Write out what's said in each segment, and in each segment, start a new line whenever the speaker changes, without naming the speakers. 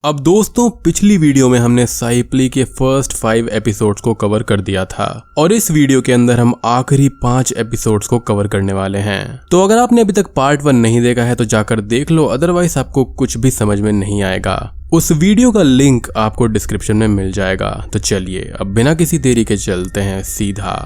अब दोस्तों, पिछली वीडियो में हमने साइप्ली के फर्स्ट 5 एपिसोड्स को कवर कर दिया था और इस वीडियो के अंदर हम आखिरी 5 एपिसोड्स को कवर करने वाले हैं। तो अगर आपने अभी तक पार्ट 1 नहीं देखा है तो जाकर देख लो, अदरवाइज आपको कुछ भी समझ में नहीं आएगा। उस वीडियो का लिंक आपको डिस्क्रिप्शन में मिल जाएगा। तो चलिए अब बिना किसी देरी के चलते हैं सीधा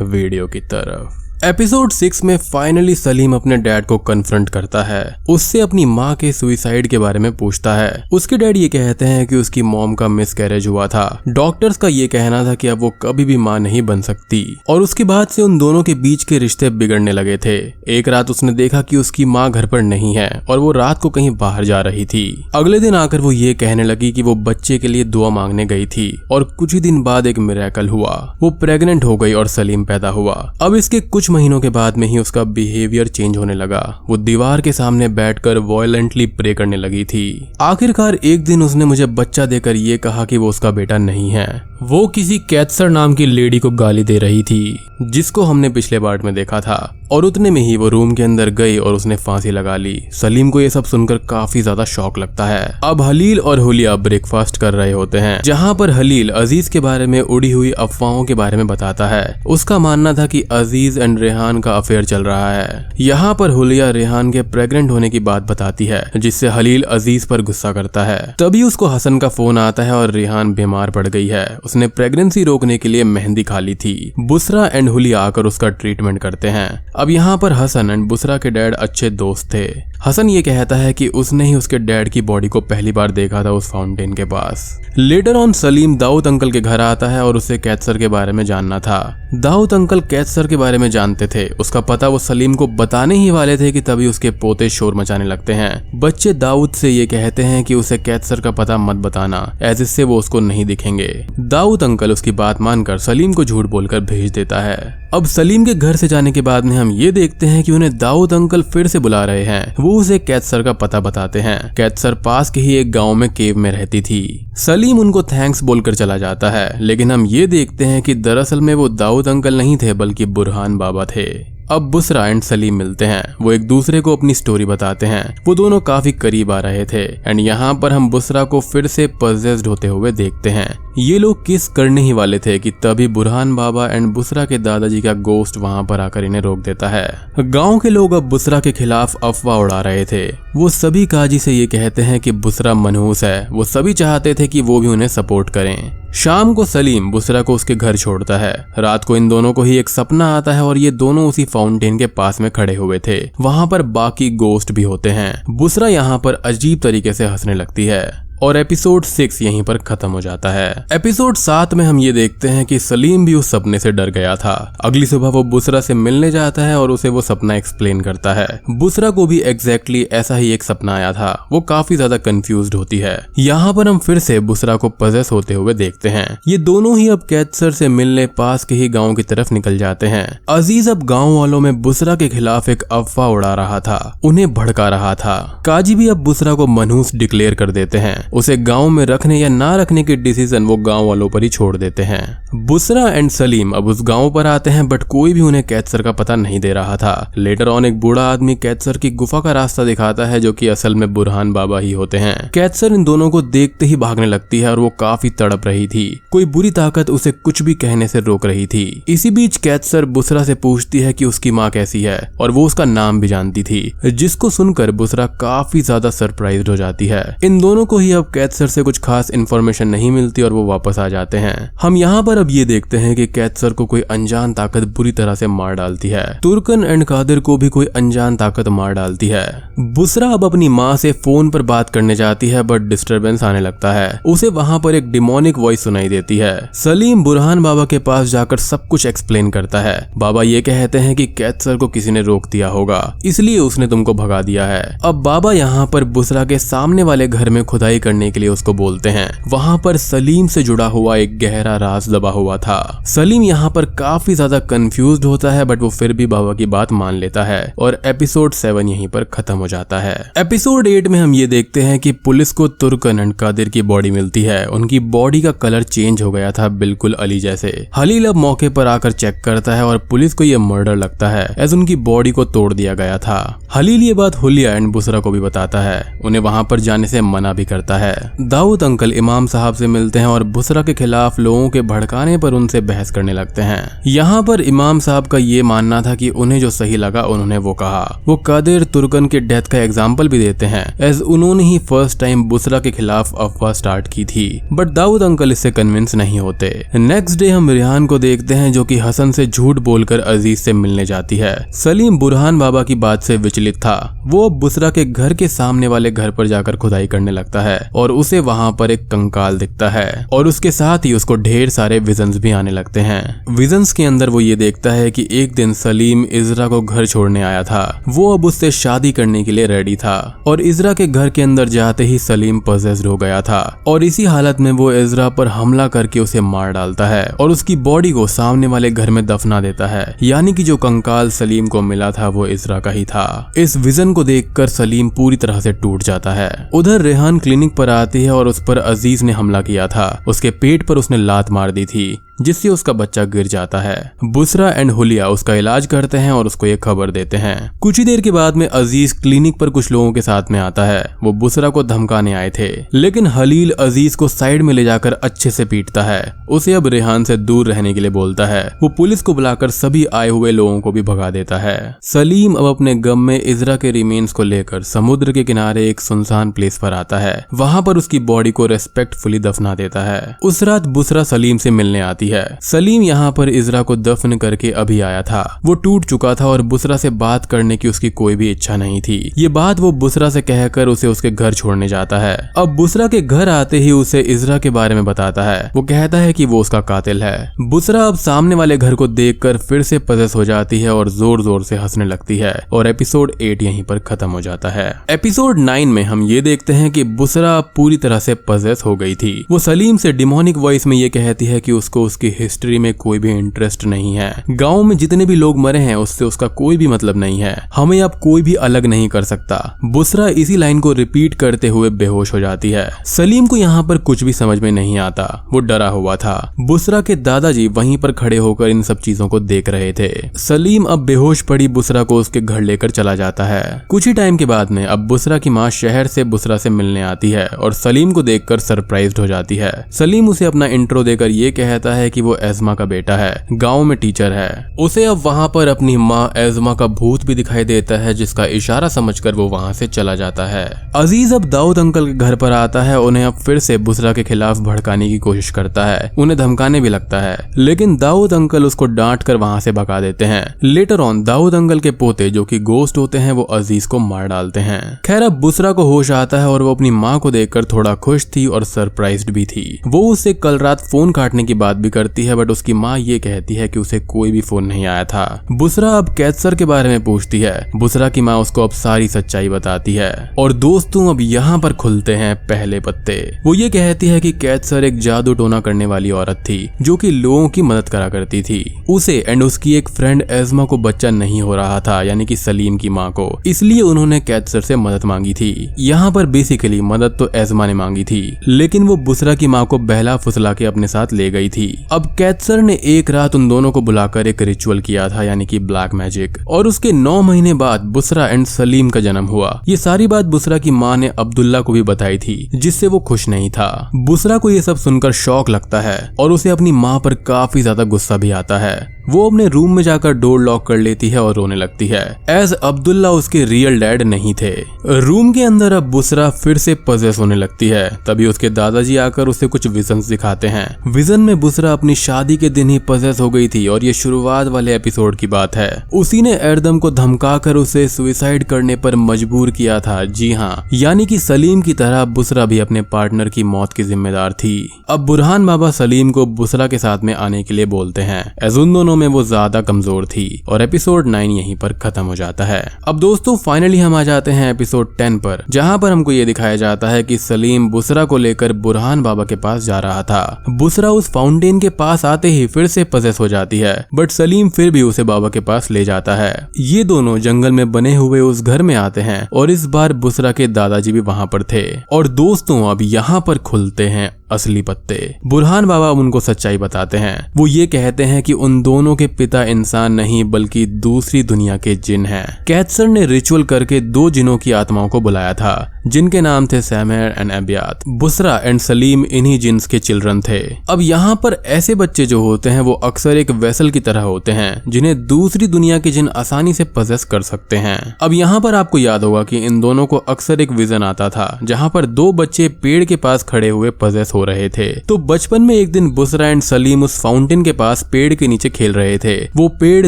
वीडियो की तरफ। एपिसोड 6 में फाइनली सलीम अपने डैड को कन्फ्रंट करता है। उससे अपनी माँ के सुसाइड के बारे में पूछता है। उसके डैड ये कहते हैं कि उसकी मॉम का मिसकैरेज हुआ था। डॉक्टर्स का ये कहना था कि अब वो कभी भी माँ नहीं बन सकती और उसके बाद से उन दोनों के बीच के रिश्ते बिगड़ने लगे थे। एक रात उसने देखा कि उसकी माँ घर पर नहीं है और वो रात को कहीं बाहर जा रही थी। अगले दिन आकर वो ये कहने लगी कि वो बच्चे के लिए दुआ मांगने गई थी और कुछ ही दिन बाद एक मिरेकल हुआ। वो प्रेग्नेंट हो गई और सलीम पैदा हुआ। अब इसके कुछ महीनों के बाद में ही उसका बिहेवियर चेंज होने लगा। वो दीवार के सामने बैठकर वॉयलेंटली प्रे करने लगी थी। आखिरकार एक दिन उसने मुझे बच्चा देकर ये कहा कि वो उसका बेटा नहीं है। वो किसी कैथसर नाम की लेडी को गाली दे रही थी, जिसको हमने पिछले पार्ट में देखा था, और उतने में ही वो रूम के अंदर गई और उसने फांसी लगा ली। सलीम को ये सब सुनकर काफी ज्यादा शॉक लगता है। अब हलील और हुलिया ब्रेकफास्ट कर रहे होते हैं, जहाँ पर हलील अजीज के बारे में उड़ी हुई अफवाहों के बारे में बताता है। उसका मानना था कि अजीज एंड रेहान का अफेयर चल रहा है। यहाँ पर हुलिया रेहान के प्रेग्नेंट होने की बात बताती है, जिससे हलील अजीज पर गुस्सा करता है। तभी उसको हसन का फोन आता है और रेहान बीमार पड़ गई है। उसने प्रेगनेंसी रोकने के लिए मेहंदी खा ली थी। बुसरा एंड हुलिया आकर उसका ट्रीटमेंट करते हैं। अब यहाँ पर हसन एंड बुसरा के डैड अच्छे दोस्त थे। हसन ये कहता है कि उसने ही उसके डैड की बॉडी को पहली बार देखा था उस फाउंटेन के पास। Later on Salim Dawood uncle के घर आता है और उसे कैथसर के बारे में जानना था। दाऊद अंकल कैथसर के बारे में जानते थे। उसका पता वो सलीम को बताने ही वाले थे कि तभी उसके पोते शोर मचाने लगते हैं। बच्चे दाऊद से ये कहते हैं कि उसे कैथसर का पता मत बताना, एज इससे वो उसको नहीं दिखेंगे। दाऊद अंकल उसकी बात मानकर सलीम को झूठ बोलकर भेज देता है। अब सलीम के घर से जाने के बाद में हम ये देखते हैं कि उन्हें दाऊद अंकल फिर से बुला रहे हैं। वो उसे कैथसर का पता बताते हैं। कैथसर पास के ही एक गांव में केव में रहती थी। सलीम उनको थैंक्स बोलकर चला जाता है, लेकिन हम ये देखते हैं कि दरअसल में वो दाऊद अंकल नहीं थे बल्कि बुरहान बाबा थे। अब बुसरा एंड सलीम मिलते हैं। वो एक दूसरे को अपनी स्टोरी बताते हैं। वो दोनों काफी करीब आ रहे थे एंड यहाँ पर हम बुसरा को फिर से पजेस्ड होते हुए देखते हैं। ये लोग किस करने ही वाले थे कि तभी बुरहान बाबा एंड बुसरा के दादाजी का गोस्ट वहाँ पर आकर इन्हें रोक देता है। गांव के लोग अब बुसरा के खिलाफ अफवाह उड़ा रहे थे। वो सभी काजी से ये कहते हैं कि बुसरा मनहूस है। वो सभी चाहते थे कि वो भी उन्हें सपोर्ट करें। शाम को सलीम बुसरा को उसके घर छोड़ता है। रात को इन दोनों को ही एक सपना आता है और ये दोनों उसी फाउंटेन के पास में खड़े हुए थे। वहाँ पर बाकी गोस्ट भी होते हैं। बुसरा यहाँ पर अजीब तरीके से हंसने लगती है और एपिसोड 6 यहीं पर खत्म हो जाता है। एपिसोड 7 में हम ये देखते हैं कि सलीम भी उस सपने से डर गया था। अगली सुबह वो बुसरा से मिलने जाता है और उसे वो सपना एक्सप्लेन करता है। बुसरा को भी एग्जैक्टली ऐसा ही एक सपना आया था। वो काफी ज्यादा कंफ्यूज्ड होती है। यहाँ पर हम फिर से बुसरा को पजेस होते हुए देखते हैं। ये दोनों ही अब कैथसर से मिलने पास के ही गाँव की तरफ निकल जाते हैं। अजीज अब गाँव वालों में बुसरा के खिलाफ एक अफवाह उड़ा रहा था, उन्हें भड़का रहा था। काजी भी अब बुसरा को मनहूस डिक्लेयर कर देते हैं। उसे गांव में रखने या ना रखने की डिसीजन वो गांव वालों पर ही छोड़ देते हैं। बुसरा एंड सलीम अब उस गांव पर आते हैं, बट कोई भी उन्हें कैथसर का पता नहीं दे रहा था। लेटर ऑन एक बूढ़ा आदमी कैथसर की गुफा का रास्ता दिखाता है, जो कि असल में बुरहान बाबा ही होते हैं। कैथसर इन दोनों को देखते ही भागने लगती है और वो काफी तड़प रही थी। कोई बुरी ताकत उसे कुछ भी कहने से रोक रही थी। इसी बीच कैथसर बुसरा से पूछती है कि उसकी माँ कैसी है और वो उसका नाम भी जानती थी, जिसको सुनकर बुसरा काफी ज्यादा सरप्राइज्ड हो जाती है। इन दोनों को ही अब कैथसर से कुछ खास इन्फॉर्मेशन नहीं मिलती और वो वापस आ जाते हैं। हम यहाँ पर अब ये देखते हैं कि कैथसर को कोई अनजान ताकत बुरी तरह से मार डालती है। तुर्कन एंड कादिर को भी कोई अनजान ताकत मार डालती है। बुसरा अब अपनी माँ से फोन पर बात करने जाती है, बट डिस्टरबेंस आने लगता है। उसे वहाँ पर एक डिमोनिक वॉइस सुनाई देती है। सलीम बुरहान बाबा के पास जाकर सब कुछ एक्सप्लेन करता है। बाबा ये कहते हैं कि कैथसर को किसी ने रोक दिया होगा, इसलिए उसने तुमको भगा दिया है। अब बाबा यहाँ पर बुसरा के सामने वाले घर में खुदाई करने के लिए उसको बोलते हैं। वहाँ पर सलीम से जुड़ा हुआ एक गहरा राज दबा हुआ था। सलीम यहाँ पर काफी ज्यादा कंफ्यूज्ड होता है, बट वो फिर भी बाबा की बात मान लेता है और एपिसोड 7 यहीं पर खत्म हो जाता है। एपिसोड 8 में हम ये देखते हैं कि पुलिस को तुर्कन एंड कादिर की बॉडी मिलती है। उनकी बॉडी का कलर चेंज हो गया था, बिल्कुल अली जैसे। हलील अब मौके पर आकर चेक करता है और पुलिस को ये मर्डर लगता है, एज उनकी बॉडी को तोड़ दिया गया था। हलील ये बात हुलिया एंड बुसरा को भी बताता है। उन्हें वहाँ पर जाने से मना भी करता जाता है। दाऊद अंकल इमाम साहब से मिलते हैं और बुसरा के खिलाफ लोगों के भड़काने पर उनसे बहस करने लगते हैं। यहाँ पर इमाम साहब का ये मानना था कि उन्हें जो सही लगा उन्होंने वो कहा। वो कादिर तुर्कन के डेथ का एग्जाम्पल भी देते हैं, एज उन्होंने ही फर्स्ट टाइम बुसरा के खिलाफ अफवाह स्टार्ट की थी। बट दाऊद अंकल इससे कन्विंस नहीं होते। नेक्स्ट डे हम रिहान को देखते हैं जो कि हसन से झूठ बोलकर अजीज से मिलने जाती है। सलीम बुरहान बाबा की बात से विचलित था। वो अब बुसरा के घर के सामने वाले घर पर जाकर खुदाई करने लगता है और उसे वहाँ पर एक कंकाल दिखता है और उसके साथ ही उसको ढेर सारे विजन्स भी आने लगते हैं। विजन्स के अंदर वो ये देखता है कि एक दिन सलीम इजरा को घर छोड़ने आया था। वो अब उससे शादी करने के लिए रेडी था और इजरा के घर के अंदर जाते ही सलीम पजेस्ड हो गया था और इसी हालत में वो इजरा पर हमला करके उसे मार डालता है और उसकी बॉडी को सामने वाले घर में दफना देता है। यानी कि जो कंकाल सलीम को मिला था वो इजरा का ही था। इस विजन को देखकर सलीम पूरी तरह से टूट जाता है। उधर रेहान क्लिनिक पर आती है और उस पर अजीज ने हमला किया था। उसके पेट पर उसने लात मार दी थी जिससे उसका बच्चा गिर जाता है। बुसरा एंड हुलिया उसका इलाज करते हैं और उसको ये खबर देते हैं। कुछ ही देर के बाद में अजीज क्लिनिक पर कुछ लोगों के साथ में आता है। वो बुसरा को धमकाने आए थे, लेकिन हलील अजीज को साइड में ले जाकर अच्छे से पीटता है। उसे अब रेहान से दूर रहने के लिए बोलता है। वो पुलिस को बुलाकर सभी आए हुए लोगों को भी भगा देता है। सलीम अब अपने गम में इजरा के रिमेन्स को लेकर समुद्र के किनारे एक सुनसान प्लेस पर आता है। वहां पर उसकी बॉडी को रेस्पेक्टफुली दफना देता है। उस रात बुसरा सलीम से मिलने आती है। सलीम यहाँ पर इजरा को दफन करके अभी आया था। वो टूट चुका था और बुसरा से बात करने की उसकी कोई भी इच्छा नहीं थी। ये बात वो बुसरा से कहकर उसे उसके घर छोड़ने जाता है। अब बुसरा के घर आते ही उसे इजरा के बारे में बताता है। वो कहता है कि वो उसका कातिल है। बुसरा अब सामने वाले घर को देखकर फिर से पजेस हो जाती है और जोर जोर से हंसने लगती है और एपिसोड 8 यहीं पर खत्म हो जाता है। एपिसोड 9 में हम ये देखते हैं कि बुसरा पूरी तरह से पजेस हो गई थी। वो सलीम से डिमोनिक वॉइस में ये कहती है कि उसको उसकी हिस्ट्री में कोई भी इंटरेस्ट नहीं है। गांव में जितने भी लोग मरे हैं उससे उसका कोई भी मतलब नहीं है। हमें अब कोई भी अलग नहीं कर सकता। बुसरा इसी लाइन को रिपीट करते हुए बेहोश हो जाती है। सलीम को यहाँ पर कुछ भी समझ में नहीं आता। वो डरा हुआ था। बुसरा के दादाजी वहीं पर खड़े होकर इन सब चीजों को देख रहे थे। सलीम अब बेहोश पड़ी बुसरा को उसके घर लेकर चला जाता है। कुछ ही टाइम के बाद में अब बुसरा की माँ शहर से बुसरा से मिलने आती है और सलीम को देखकर सरप्राइज्ड हो जाती है। सलीम उसे अपना इंट्रो देकर ये कहता है कि वो एज़मा का बेटा है, गांव में टीचर है। उसे अब वहां पर अपनी माँ एज़मा का भूत भी दिखाई देता है जिसका इशारा समझकर वो वहां से चला जाता है। अजीज अब दाऊद अंकल के घर पर आता है। उन्हें अब फिर से बुसरा के खिलाफ भड़काने की कोशिश करता है। उन्हें धमकाने भी लगता है, लेकिन दाऊद अंकल उसको डांट कर वहां से भगा देते हैं। लेटर ऑन दाऊद अंकल के पोते जो कि गोस्ट होते हैं वो अजीज को मार डालते हैं। खैर अब बुसरा को होश आता है और वो अपनी माँ को देखकर थोड़ा खुश थी और सरप्राइज्ड भी थी। वो उससे कल रात फोन काटने की बात भी करती है, बट उसकी माँ ये कहती है कि उसे कोई भी फोन नहीं आया था। बुसरा अब कैंसर के बारे में पूछती है। बुसरा की माँ उसको अब सारी सच्चाई बताती है और दोस्तों अब यहाँ पर खुलते हैं पहले पत्ते। वो ये कहती है कि कैंसर एक जादू टोना करने वाली औरत थी जो कि लोगों की मदद करा करती थी। उसे एंड उसकी एक फ्रेंड एज़मा को बच्चा नहीं हो रहा था, यानी कि सलीम की माँ को, इसलिए उन्होंने कैंसर से मदद मांगी थी। यहाँ पर बेसिकली मदद तो एज़मा ने मांगी थी, लेकिन वो बुसरा की माँ को बहला फुसला के अपने साथ ले गई थी। अब कैंसर ने एक रात उन दोनों को बुलाकर एक रिचुअल किया था, यानी कि ब्लैक मैजिक, और उसके 9 महीने बाद बुसरा एंड सलीम का जन्म हुआ। ये सारी बात बुसरा की माँ ने अब्दुल्ला को भी बताई थी, जिससे वो खुश नहीं था। बुसरा को ये सब सुनकर शौक लगता है और उसे अपनी माँ पर काफी ज्यादा गुस्सा भी आता है। वो अपने रूम में जाकर डोर लॉक कर लेती है और रोने लगती है, एज अब्दुल्ला उसके रियल डैड नहीं थे। रूम के अंदर अब बुसरा फिर से पजेस होने लगती है। तभी उसके दादाजी आकर उसे कुछ विजन्स दिखाते हैं। विजन में बुसरा अपनी शादी के दिन ही पजेस हो गई थी और ये शुरुआत वाले एपिसोड की बात है। उसी ने एरदम को धमकाकर उसे सुसाइड करने पर मजबूर किया था। जी हाँ, यानी कि सलीम की तरह बुसरा भी अपने पार्टनर की मौत की जिम्मेदार थी। अब बुरहान बाबा सलीम को बुसरा के साथ में आने के लिए बोलते हैं, एज उन दोनों में वो ज्यादा कमजोर थी। और एपिसोड 9 यहीं पर खत्म हो जाता है। अब दोस्तों फाइनली हम आ जाते हैं एपिसोड 10 पर, जहां पर हमको ये दिखाया जाता है कि सलीम बुसरा को लेकर बुरहान बाबा के पास जा रहा था। बुसरा उस फाउंटेन के पास आते ही फिर से पजेस हो जाती है, बट सलीम फिर भी उसे बाबा के पास ले जाता है। ये दोनों जंगल में बने हुए उस घर में आते हैं और इस बार बुसरा के दादाजी भी वहां पर थे। और दोस्तों अब यहाँ पर खुलते हैं असली पत्ते। बुरहान बाबा उनको सच्चाई बताते हैं। वो ये कहते हैं कि उन दोनों के पिता इंसान नहीं बल्कि दूसरी दुनिया के जिन हैं। कैंसर ने रिचुअल करके 2 जिनों की आत्माओं को बुलाया था, जिनके नाम थे सैमेर एंड अबियात। बुसरा एंड सलीम इन्हीं जिन्स के चिल्ड्रन थे। अब यहाँ पर ऐसे बच्चे जो होते हैं वो अक्सर एक वेसल की तरह होते हैं जिन्हें दूसरी दुनिया के जिन आसानी से पजेस कर सकते हैं। अब यहाँ पर आपको याद होगा कि इन दोनों को अक्सर एक विजन आता था जहाँ पर दो बच्चे पेड़ के पास खड़े हुए पजेस हो रहे थे। तो बचपन में एक दिन बुसरा एंड सलीम उस फाउंटेन के पास पेड़ के नीचे खेल रहे थे। वो पेड़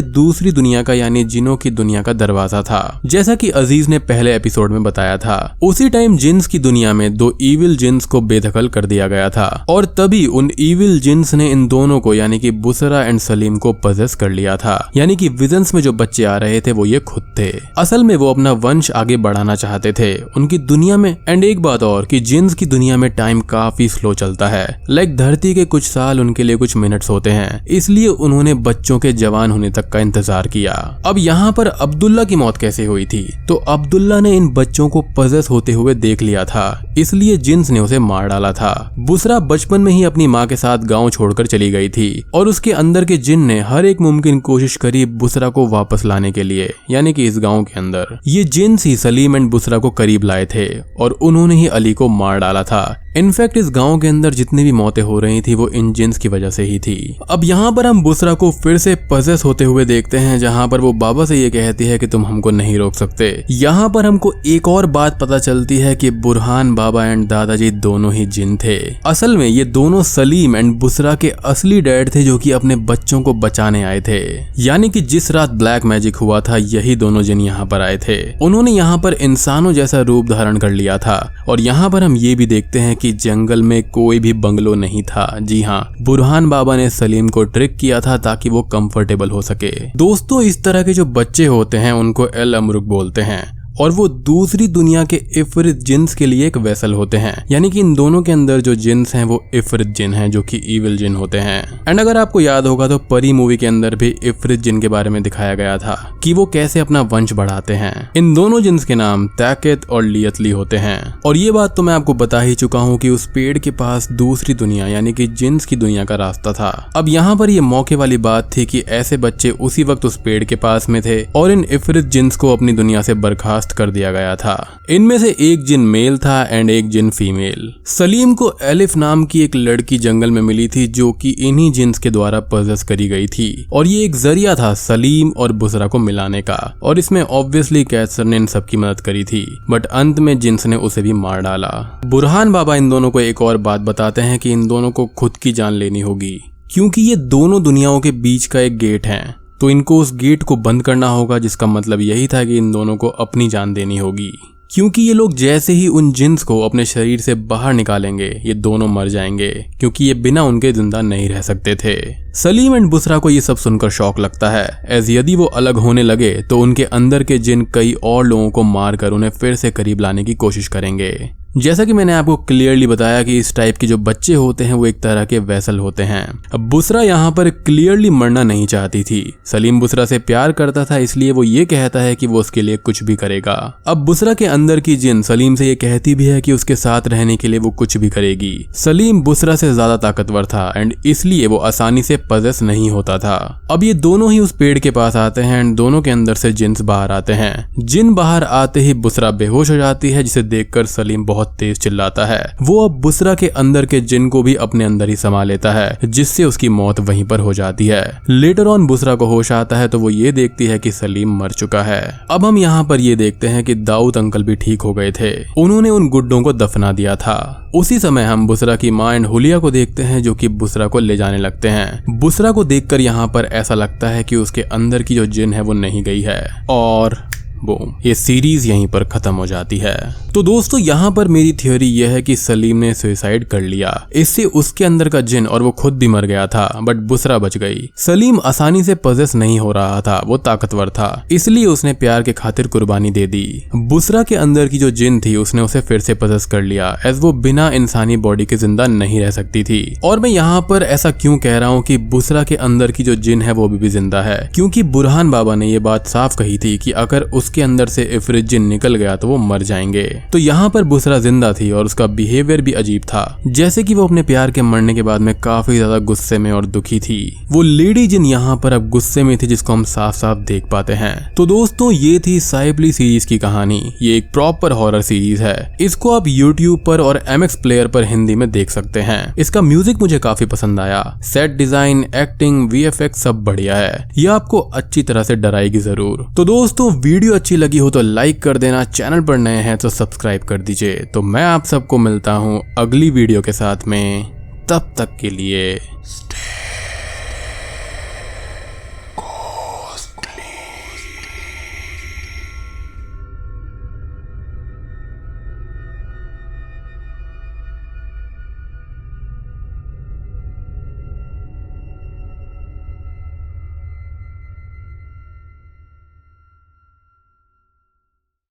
दूसरी दुनिया का यानी जिनों की दुनिया का दरवाजा था, जैसा कि अजीज ने पहले एपिसोड में बताया था। उसी टाइम जिन्स की दुनिया में दो इविल जिन्स को बेदखल कर दिया गया था और तभी उन इविल जिन्स ने इन दोनों को यानी कि बुसरा एंड सलीम को पजेस कर लिया था। यानी कि विजन्स में जो बच्चे आ रहे थे वो ये खुद थे। असल में वो अपना वंश आगे बढ़ाना चाहते थे उनकी दुनिया में। एंड एक बात और कि जिन्स की दुनिया में टाइम काफी स्लो चलता है। लाइक धरती के कुछ साल उनके लिए कुछ मिनट्स होते हैं, इसलिए उन्होंने बच्चों के जवान होने तक का इंतजार किया। अब यहाँ पर अब्दुल्ला की मौत कैसे हुई थी? तो अब्दुल्ला ने इन बच्चों को पजेस होते हुए देख लिया था, इसलिए जिन्स ने उसे मार डाला था। बुसरा बचपन में ही अपनी माँ के साथ गांव छोड़कर चली गई थी और उसके अंदर के जिन ने हर एक मुमकिन कोशिश करी बुसरा को वापस लाने के लिए, यानी कि इस गांव के अंदर। ये jeans he Salim and Busra को करीब लाए थे और उन्होंने ही अली को मार डाला था। इनफैक्ट इस गांव के अंदर जितनी भी मौतें हो रही थी वो इन जिन्स की वजह से ही थी। अब यहाँ पर हम बुसरा को फिर से पजेस होते हुए देखते हैं, जहाँ पर वो बाबा से ये कहती है कि तुम हमको नहीं रोक सकते। यहाँ पर हमको एक और बात पता चलती है कि बुरहान बाबा एंड दादाजी दोनों ही जिन थे। असल में ये दोनों सलीम एंड बुसरा के असली डैड थे जो कि अपने बच्चों को बचाने आए थे। यानी कि जिस रात ब्लैक मैजिक हुआ था यही दोनों जिन यहाँ पर आए थे। उन्होंने यहाँ पर इंसानों जैसा रूप धारण कर लिया था और यहाँ पर हम ये भी देखते हैं कि जंगल में कोई भी बंगलो नहीं था। जी हाँ, बुरहान बाबा ने सलीम को ट्रिक किया था ताकि वो कंफर्टेबल हो सके। दोस्तों, इस तरह के जो बच्चे होते हैं उनको एल अमरुक बोलते हैं और वो दूसरी दुनिया के इफरित जिन्स के लिए एक वेसल होते हैं। यानी कि इन दोनों के अंदर जो जिन्स हैं वो इफरित जिन हैं जो कि इविल जिन होते हैं। एंड अगर आपको याद होगा तो परी मूवी के अंदर भी इफरित जिन के बारे में दिखाया गया था कि वो कैसे अपना वंश बढ़ाते हैं। इन दोनों जिन्स के नाम ताकत और लियतली होते हैं। और ये बात तो मैं आपको बता ही चुका हूँ कि उस पेड़ के पास दूसरी दुनिया यानी कि जिन्स की दुनिया का रास्ता था। अब यहाँ पर ये मौके वाली बात थी कि ऐसे बच्चे उसी वक्त उस पेड़ के पास में थे और इन इफरित जिन्स को अपनी दुनिया से बर्खास्त कर दिया गया था। इनमें से एक जिन मेल था एंड एक जिन फीमेल। सलीम को एलिफ नाम की एक लड़की जंगल में मिली थी जो कि इन्हीं जिन्स के द्वारा पजेस करी गई थी और ये एक जरिया था सलीम और बुसरा को मिलाने का। और इसमें ऑब्वियसली कैसर ने इन सबकी मदद करी थी, बट अंत में जिन्स ने उसे भी मार डाला। बुरहान बाबा इन दोनों को एक और बात बताते हैं कि इन दोनों को खुद की जान लेनी होगी क्योंकि ये दोनों दुनियाओं के बीच का एक गेट है, तो इनको उस गेट को बंद करना होगा, जिसका मतलब यही था कि इन दोनों को अपनी जान देनी होगी क्योंकि ये लोग जैसे ही उन जिन्स को अपने शरीर से बाहर निकालेंगे ये दोनों मर जाएंगे क्योंकि ये बिना उनके जिंदा नहीं रह सकते थे। सलीम एंड बुसरा को ये सब सुनकर शौक लगता है, एज यदि वो अलग होने लगे तो उनके अंदर के जिन कई और लोगों को मारकर उन्हें फिर से करीब लाने की कोशिश करेंगे। जैसा कि मैंने आपको क्लियरली बताया कि इस टाइप के जो बच्चे होते हैं वो एक तरह के वेसल होते हैं। अब बुसरा यहाँ पर क्लियरली मरना नहीं चाहती थी। सलीम बुसरा से प्यार करता था इसलिए वो ये कहता है कि वो उसके लिए कुछ भी करेगा। अब बुसरा के अंदर की जिन सलीम से ये कहती भी है कि उसके साथ रहने के लिए वो कुछ भी करेगी। सलीम बुसरा से ज्यादा ताकतवर था एंड इसलिए वो आसानी से पजेस नहीं होता था। अब ये दोनों ही उस पेड़ के पास आते हैं एंड दोनों के अंदर से जिन्स बाहर आते हैं। जिन बाहर आते ही बुसरा बेहोश हो जाती है, जिसे देखकर सलीम बहुत तेज चिल्लाता है। वो अब बुसरा के अंदर के जिन को भी अपने अंदर ही समा लेता है, जिससे उसकी मौत वहीं पर हो जाती है। लेटर ऑन बुसरा को होश आता है तो वो ये देखती है कि सलीम मर चुका है। अब हम यहाँ पर ये देखते हैं कि दाऊद अंकल भी ठीक हो गए थे, उन्होंने उन गुड्डों को दफना दिया था। उसी समय हम बुसरा की मां एंड हुलिया को देखते हैं जो कि बुसरा को ले जाने लगते हैं। बुसरा को देखकर यहाँ पर ऐसा लगता है कि उसके अंदर की जो जिन है वो नहीं गई है और बूम, ये सीरीज यहीं पर खत्म हो जाती है। तो दोस्तों यहाँ पर मेरी थ्योरी यह है कि सलीम ने सुसाइड कर लिया, इससे उसके अंदर का जिन और वो खुद भी मर गया था, बट बुसरा बच गई। सलीम आसानी से पजेस नहीं हो रहा था, वो ताकतवर था, इसलिए उसने प्यार के खातिर कुर्बानी दे दी। बुसरा के अंदर की जो जिन थी उसने उसे फिर से पजेस कर लिया, एज वो बिना इंसानी बॉडी के जिंदा नहीं रह सकती थी। और मैं यहाँ पर ऐसा क्यों कह रहा हूँ कि बुसरा के अंदर की जो जिन है वो भी जिंदा है, क्योंकि बुरहान बाबा ने ये बात साफ कही थी कि अगर उसके अंदर से इफरित जिन निकल गया तो वो मर जाएंगे। तो यहाँ पर बुसरा जिंदा थी और उसका बिहेवियर भी अजीब था, जैसे कि वो अपने प्यार के मरने के बाद में काफी ज्यादा गुस्से में और दुखी थी। वो लेडी जिन यहाँ पर अब गुस्से में थी, जिसको हम साफ साफ देख पाते हैं। तो दोस्तों ये थी साइप्ली सीरीज की कहानी। ये एक प्रॉपर हॉरर सीरीज है। इसको आप यूट्यूब पर और MX प्लेयर पर हिंदी में देख सकते हैं। इसका म्यूजिक मुझे काफी पसंद आया। सेट डिजाइन, एक्टिंग, VFX सब बढ़िया है। ये आपको अच्छी तरह से डराएगी जरूर। तो दोस्तों वीडियो अच्छी लगी हो तो लाइक कर देना, चैनल पर नए हैं तो सब्सक्राइब कर दीजिए। तो मैं आप सबको मिलता हूँ अगली वीडियो के साथ में, तब तक के लिए